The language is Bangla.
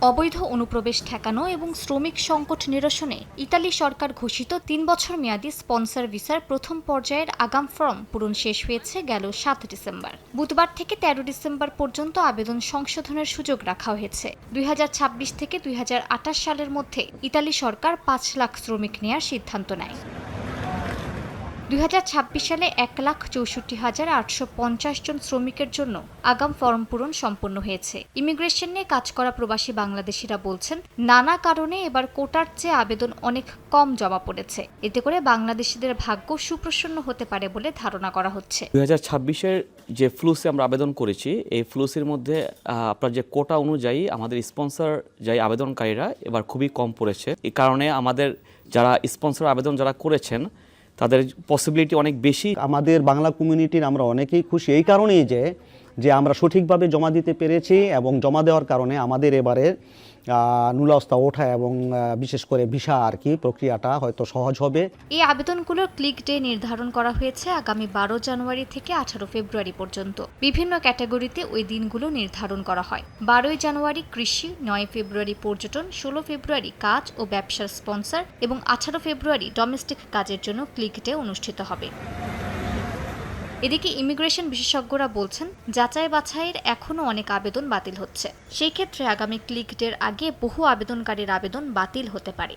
অবৈধ অনুপ্রবেশ ঠেকানো এবং শ্রমিক সংকট নিরসনে ইতালি সরকার ঘোষিত ৩ বছর মেয়াদী স্পন্সর ভিসার প্রথম পর্যায়ের আগাম ফর্ম পূরণ শেষ হয়েছে গেল ৭ ডিসেম্বর। বুধবার থেকে ১৩ ডিসেম্বর পর্যন্ত আবেদন সংশোধনের সুযোগ রাখা হয়েছে। ২০২৬ থেকে ২০২৮ সালের মধ্যে ইতালি সরকার ৫ লাখ শ্রমিক নেয়ার সিদ্ধান্ত নেয়। ২০২৬ সালে ১,৬৪,৮৫০ জন শ্রমিকের জন্য আগাম ফরম পূরণ সম্পন্ন হয়েছে। ইমিগ্রেশন নিয়ে কাজ করা প্রবাসী বাংলাদেশিরা বলছেন, নানা কারণে এবার কোটার চেয়ে আবেদন অনেক কম জমা পড়েছে। এতে করে বাংলাদেশিদের ভাগ্য সুপ্রসন্ন হতে পারে বলে ধারণা করা হচ্ছে। ২০২৬-এর যে ফ্লুসে আমরা আবেদন করেছি, এই ফ্লুসের মধ্যে আপনার যে কোটা অনুযায়ী আমাদের স্পন্সর যাই আবেদনকারীরা এবার খুবই কম পড়েছে। এই কারণে আমাদের যারা স্পন্সর আবেদন যারা করেছেন তাদের পসিবিলিটি অনেক বেশি। আমাদের বাংলা কমিউনিটির আমরা অনেকেই খুশি এই কারণেই যে আমরা সঠিকভাবে জমা দিতে পেরেছি এবং জমা দেওয়ার কারণে আমাদের এবারে নুলাস্তা ওঠা এবং বিশেষ করে ভিসা প্রক্রিয়াটা হয়তো সহজ হবে। এই আবেদনগুলোর ক্লিক ডে নির্ধারণ করা হয়েছে আগামী ১২ জানুয়ারি থেকে ১৮ ফেব্রুয়ারি পর্যন্ত। বিভিন্ন ক্যাটাগরিতে ওই দিনগুলো নির্ধারণ করা হয়। ১২ জানুয়ারি কৃষি, ৯ ফেব্রুয়ারি পর্যটন, ১৬ ফেব্রুয়ারি কাজ ও ব্যবসার স্পন্সর এবং ১৮ ফেব্রুয়ারি ডোমেস্টিক কাজের জন্য ক্লিক ডে অনুষ্ঠিত হবে। এদিকে ইমিগ্রেশন বিশেষজ্ঞরা বলছেন, যাচাই বাছাইয়ের এখনও অনেক আবেদন বাতিল হচ্ছে। সেই ক্ষেত্রে আগামী ক্লিক ডের আগে বহু আবেদনকারীর আবেদন বাতিল হতে পারে।